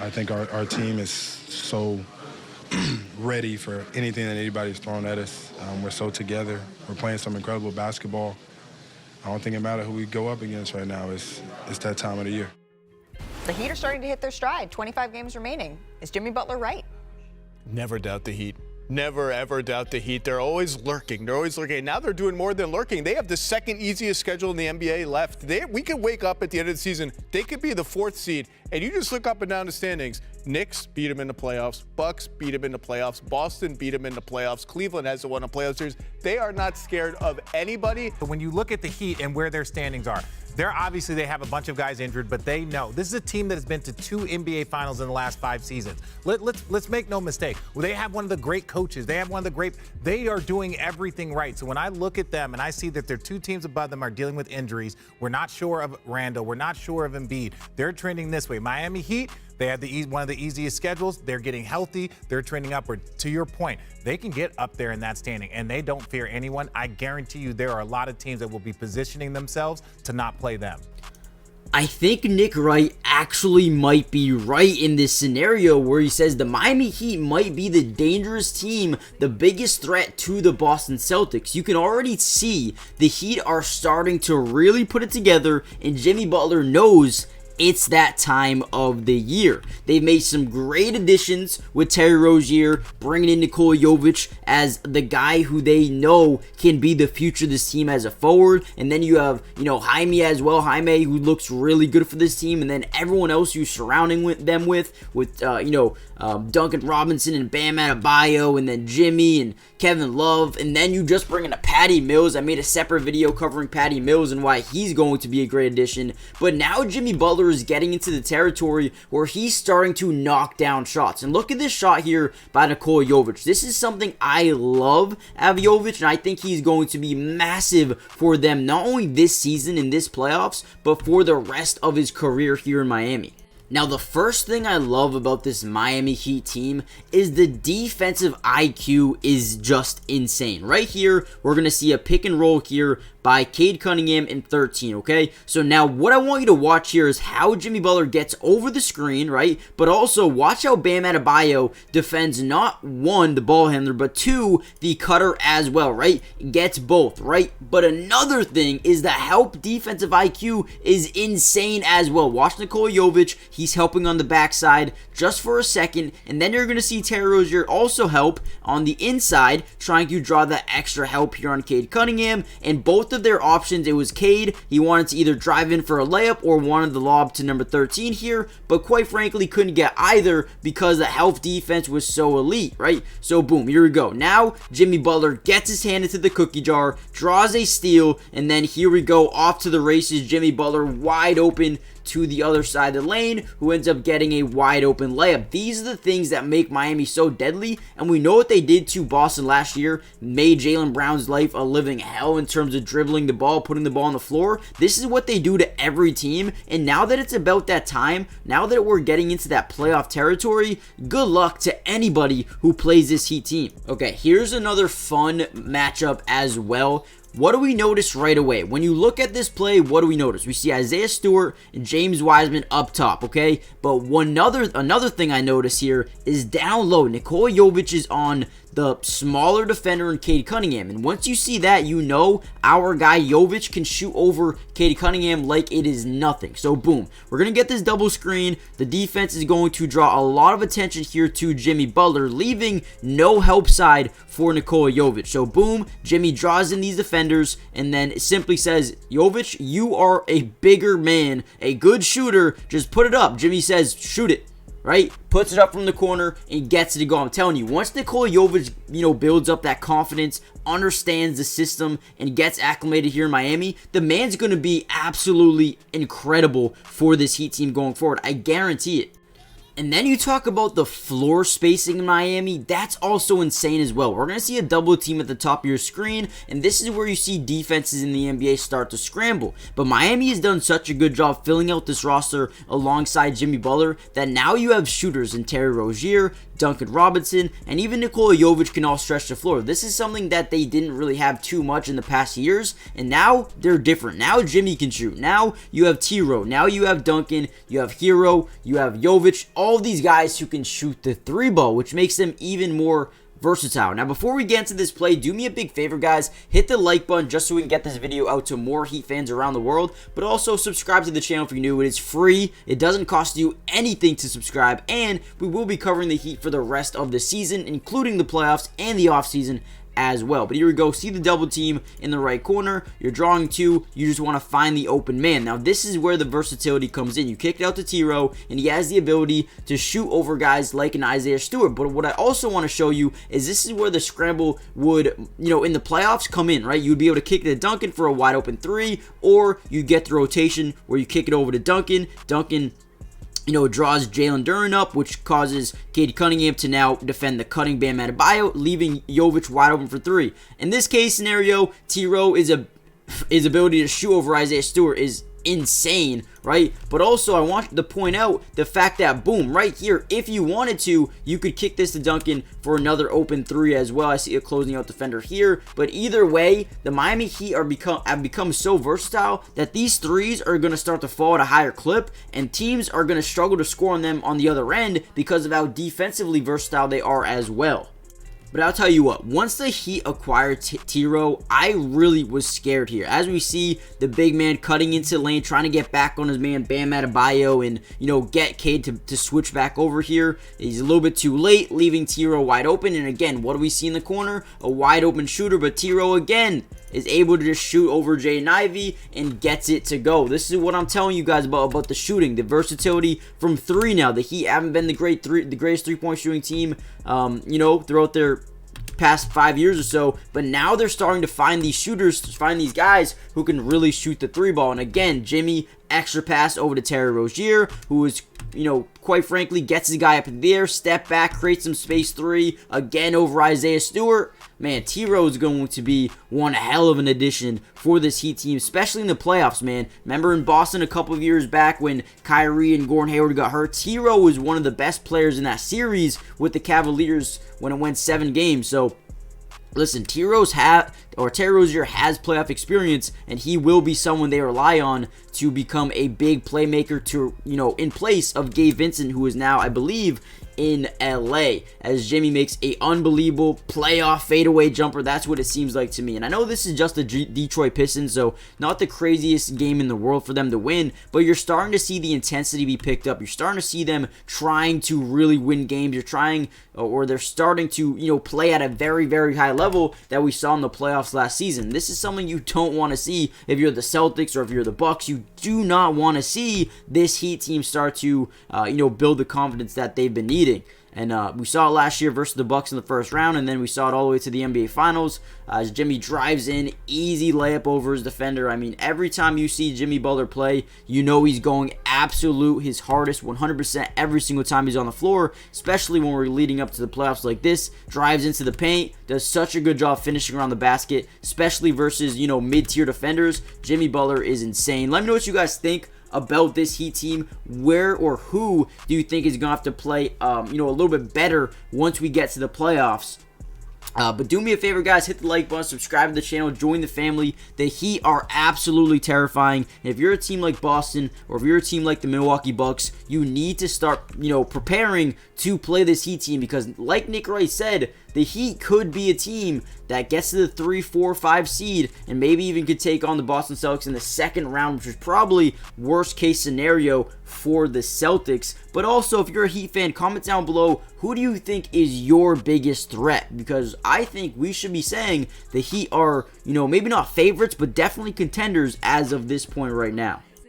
I think our team is so ready for anything that anybody's throwing at us. We're so together. We're playing some incredible basketball. I don't think it matters who we go up against right now. It's that time of the year. The Heat are starting to hit their stride. 25 games remaining. Is Jimmy Butler right? Never doubt the Heat. Never, ever doubt the Heat. They're always lurking. They're always lurking. Now they're doing more than lurking. They have the second easiest schedule in the NBA left. We could wake up at the end of the season. They could be the 4th seed. And you just look up and down the standings. Knicks beat them in the playoffs. Bucks beat them in the playoffs. Boston beat them in the playoffs. Cleveland hasn't won a playoff series. They are not scared of anybody. But when you look at the Heat and where their standings are, they have a bunch of guys injured, but they know this is a team that has been to 2 NBA finals in the last 5 seasons. Let's make no mistake. Well, they have one of the great coaches. They are doing everything right. So when I look at them and I see that their 2 teams above them are dealing with injuries, we're not sure of Randall. We're not sure of Embiid. They're trending this way. Miami Heat, they had one of the easiest schedules. They're getting healthy. They're trending upward. To your point, they can get up there in that standing, and they don't fear anyone. I guarantee you there are a lot of teams that will be positioning themselves to not play them. I think Nick Wright actually might be right in this scenario where he says the Miami Heat might be the dangerous team, the biggest threat to the Boston Celtics. You can already see the Heat are starting to really put it together, and Jimmy Butler knows it's that time of the year. They've made some great additions with Terry Rozier, bringing in Nikola Jovic as the guy who they know can be the future of this team as a forward. And then you have, Jaime as well. Jaime, who looks really good for this team. And then everyone else you're surrounding them with Duncan Robinson and Bam Adebayo, and then Jimmy and Kevin Love. And then you just bring in a Patty Mills. I made a separate video covering Patty Mills and why he's going to be a great addition. But now Jimmy Butler is getting into the territory where he's starting to knock down shots. And look at this shot here by Nikola Jovic. This is something I love of Jovic, and I think he's going to be massive for them, not only this season in this playoffs, but for the rest of his career here in Miami. Now, the first thing I love about this Miami Heat team is the defensive IQ is just insane. Right here, we're going to see a pick and roll here by Cade Cunningham in 13, okay? So now what I want you to watch here is how Jimmy Butler gets over the screen, right? But also watch how Bam Adebayo defends not 1, the ball handler, but 2, the cutter as well, right? Gets both, right? But another thing is the help defensive IQ is insane as well. Watch Nikola Jovic. He's helping on the backside just for a second, and then you're going to see Terry Rozier also help on the inside, trying to draw that extra help here on Cade Cunningham, and both of their options, it was Cade. He wanted to either drive in for a layup or wanted the lob to number 13 here, but quite frankly couldn't get either because the help defense was so elite, right? So boom, here we go. Now Jimmy Butler gets his hand into the cookie jar, draws a steal, and then here we go, off to the races. Jimmy Butler wide open to the other side of the lane, who ends up getting a wide open layup. These are the things that make Miami so deadly, and we know what they did to Boston last year, made Jaylen Brown's life a living hell in terms of dribbling the ball, putting the ball on the floor. This is what they do to every team, and now that it's about that time, now that we're getting into that playoff territory, good luck to anybody who plays this Heat team. Okay, here's another fun matchup as well. What do we notice right away? When you look at this play, what do we notice? We see Isaiah Stewart and James Wiseman up top, okay? But another thing I notice here is down low, Nikola Jovic is on the smaller defender in Cade Cunningham. And once you see that, you know our guy Jovic can shoot over Cade Cunningham like it is nothing. So boom, we're going to get this double screen. The defense is going to draw a lot of attention here to Jimmy Butler, leaving no help side for Nikola Jovic. So boom, Jimmy draws in these defenders and then simply says, Jovic, you are a bigger man, a good shooter, just put it up. Jimmy says, shoot it. Right? Puts it up from the corner and gets it to go. I'm telling you, once Nikola Jovic, builds up that confidence, understands the system, and gets acclimated here in Miami, the man's going to be absolutely incredible for this Heat team going forward. I guarantee it. And then you talk about the floor spacing in Miami. That's also insane as well. We're going to see a double team at the top of your screen, and this is where you see defenses in the NBA start to scramble. But Miami has done such a good job filling out this roster alongside Jimmy Butler that now you have shooters in Terry Rozier, Duncan Robinson, and even Nikola Jovic can all stretch the floor. This is something that they didn't really have too much in the past years, and now they're different. Now Jimmy can shoot. Now you have T-Row. Now you have Duncan. You have Hero. You have Jovic. all these guys who can shoot the three ball, which makes them even more versatile. Now, before we get into this play, do me a big favor, guys. Hit the like button just so we can get this video out to more Heat fans around the world. But also subscribe to the channel if you're new. It is free. It doesn't cost you anything to subscribe. And we will be covering the Heat for the rest of the season, including the playoffs and the offseason as well. But here we go. See the double team in the right corner. You're drawing two. You just want to find the open man. Now, this is where the versatility comes in. You kick it out to T-Row, and he has the ability to shoot over guys like an Isaiah Stewart. But what I also want to show you is this is where the scramble would, in the playoffs come in, right? You'd be able to kick it to Duncan for a wide open three, or you get the rotation where you kick it over to Duncan. Duncan draws Jalen Duren up, which causes Cade Cunningham to now defend the cutting Bam Adebayo, leaving Jovic wide open for three. In this case scenario, T-Row his ability to shoot over Isaiah Stewart is insane, right? But also I want to point out the fact that, boom, right here, if you wanted to, you could kick this to Duncan for another open three as well. I see a closing out defender here, but either way, the Miami Heat have become so versatile that these threes are going to start to fall at a higher clip, and teams are going to struggle to score on them on the other end because of how defensively versatile they are as well. But I'll tell you what, once the Heat acquired T-Row, I really was scared here. As we see the big man cutting into the lane, trying to get back on his man Bam Adebayo and, get Cade to switch back over here. He's a little bit too late, leaving T-Row wide open. And again, what do we see in the corner? A wide open shooter, but T-Row again is able to just shoot over Jaden Ivey and gets it to go. This is what I'm telling you guys about the shooting, the versatility from three now. The Heat haven't been the greatest three-point shooting team, throughout their past 5 years or so, but now they're starting to find these shooters, to find these guys who can really shoot the three ball. And again, Jimmy, extra pass over to Terry Rozier, who is, quite frankly, gets the guy up in the air, step back, creates some space three, again over Isaiah Stewart. Man, T-Row is going to be one hell of an addition for this Heat team, especially in the playoffs, man. Remember in Boston a couple of years back when Kyrie and Gordon Hayward got hurt? T-Row was one of the best players in that series with the Cavaliers when it went 7 games. So, listen, Terry Rozier has playoff experience, and he will be someone they rely on to become a big playmaker to, in place of Gabe Vincent, who is now, I believe, in LA, as Jimmy makes a unbelievable playoff fadeaway jumper. That's what it seems like to me. And I know this is just the Detroit Pistons, so not the craziest game in the world for them to win, but you're starting to see the intensity be picked up. You're starting to see them trying to really win games. They're starting to, play at a very, very high level that we saw in the playoffs last season. This is something you don't want to see if you're the Celtics or if you're the Bucks. You do not want to see this Heat team start to, build the confidence that they've been needing. And we saw it last year versus the Bucks in the first round, and then we saw it all the way to the NBA Finals as Jimmy drives in, easy layup over his defender. I mean, every time you see Jimmy Butler play, he's going absolute his hardest, 100% every single time he's on the floor, especially when we're leading up to the playoffs like this. Drives into the paint, does such a good job finishing around the basket, especially versus, mid-tier defenders. Jimmy Butler is insane. Let me know what you guys think about this Heat team. Where or who do you think is going to have to play, a little bit better once we get to the playoffs? But do me a favor, guys, hit the like button, subscribe to the channel, join the family. The Heat are absolutely terrifying. And if you're a team like Boston, or if you're a team like the Milwaukee Bucks, you need to start, preparing to play this Heat team, because like Nick Wright said, the Heat could be a team that gets to the 3, 4, 5 seed and maybe even could take on the Boston Celtics in the second round, which is probably worst case scenario for the Celtics. But also, if you're a Heat fan, comment down below, who do you think is your biggest threat? Because I think we should be saying the Heat are, maybe not favorites, but definitely contenders as of this point right now.